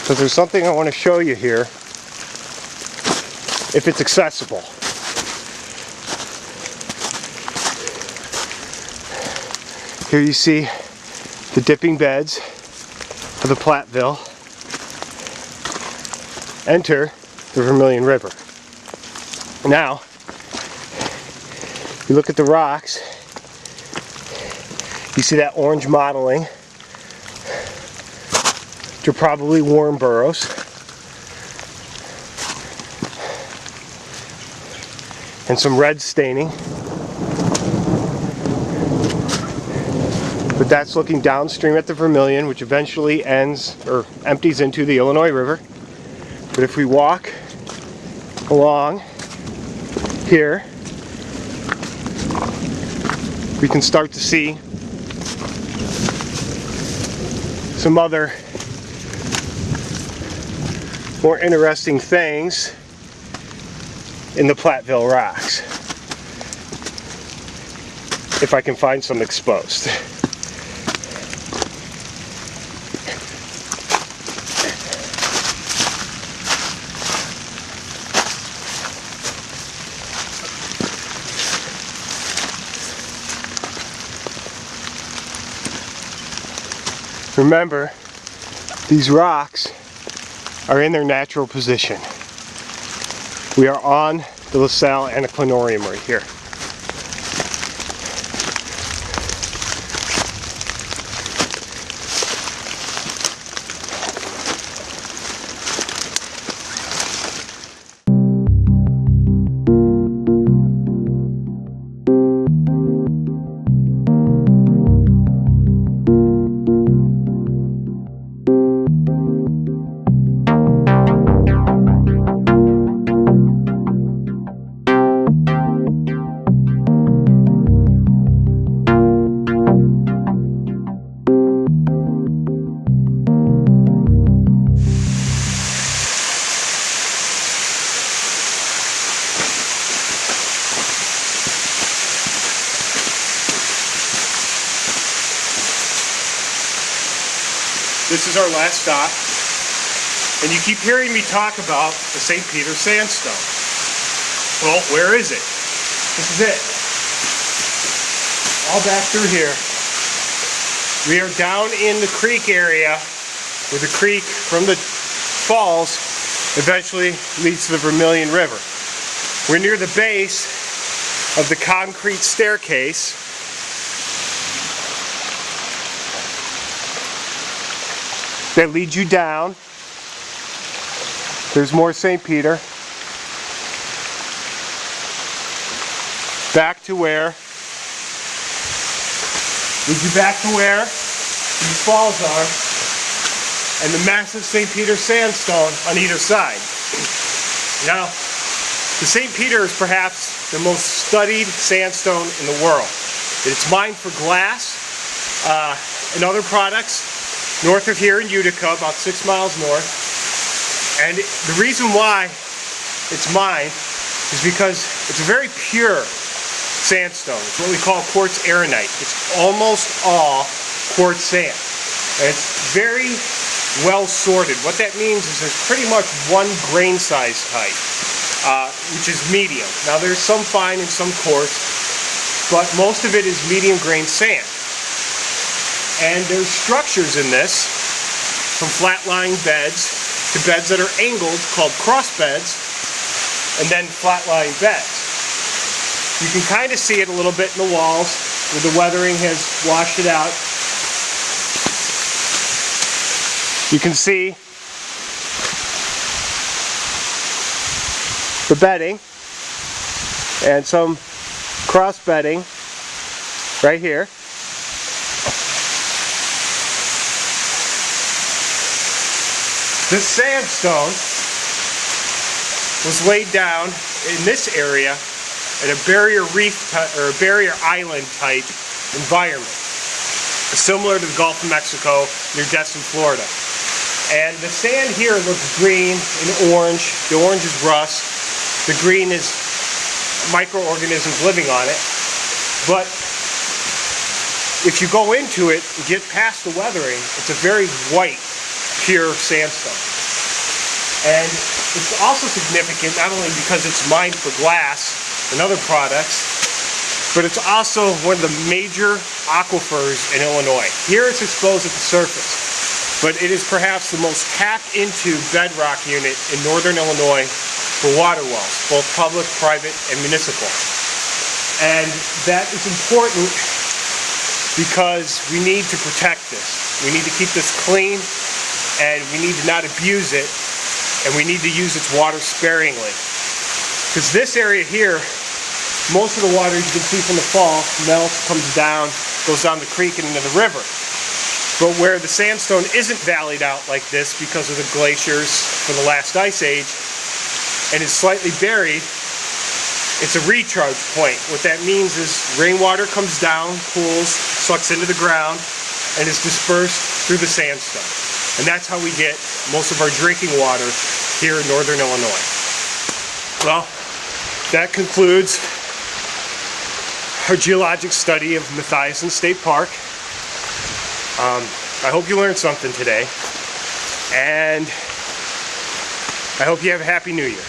because there's something I want to show you here, if it's accessible. Here you see the dipping beds of the Platteville enter the Vermilion River. Now, you look at the rocks, you see that orange mottling, which are probably worm burrows. And some red staining. But that's looking downstream at the Vermilion, which eventually ends or empties into the Illinois River. But if we walk along here, we can start to see some other more interesting things in the Platteville rocks, if I can find some exposed. Remember, these rocks are in their natural position. We are on the LaSalle Anticlinorium right here. This is our last stop, and you keep hearing me talk about the St. Peter sandstone. Well, where is it? This is it. All back through here. We are down in the creek area, where the creek from the falls eventually leads to the Vermilion River. We're near the base of the concrete staircase that leads you down. There's more St. Peter. Back to where? Leads you back to where these falls are, and the massive St. Peter sandstone on either side. Now, the St. Peter is perhaps the most studied sandstone in the world. It's mined for glass and other products north of here in Utica, about 6 miles north. And the reason why it's mined is because it's a very pure sandstone. It's what we call quartz arenite. It's almost all quartz sand. And it's very well sorted. What that means is there's pretty much one grain size type, which is medium. Now there's some fine and some coarse, but most of it is medium grain sand. And there's structures in this, from flat-lying beds to beds that are angled, called cross beds, and then flat-lying beds. You can kind of see it a little bit in the walls, where the weathering has washed it out. You can see the bedding and some cross bedding right here. This sandstone was laid down in this area in a barrier reef or a barrier island type environment, similar to the Gulf of Mexico near Destin, Florida. And the sand here looks green and orange. The orange is rust. The green is microorganisms living on it. But if you go into it and get past the weathering, it's a very white, pure sandstone. And it's also significant not only because it's mined for glass and other products, but it's also one of the major aquifers in Illinois. Here it's exposed at the surface, but it is perhaps the most tapped into bedrock unit in northern Illinois for water wells, both public, private, and municipal. And that is important because we need to protect this. We need to keep this clean, and we need to not abuse it, and we need to use its water sparingly. Because this area here, most of the water, as you can see from the fall, melts, comes down, goes down the creek and into the river. But where the sandstone isn't valleyed out like this because of the glaciers from the last ice age and is slightly buried, it's a recharge point. What that means is rainwater comes down, cools, sucks into the ground, and is dispersed through the sandstone. And that's how we get most of our drinking water here in northern Illinois. Well, that concludes our geologic study of Matthiessen State Park. I hope you learned something today, and I hope you have a Happy New Year.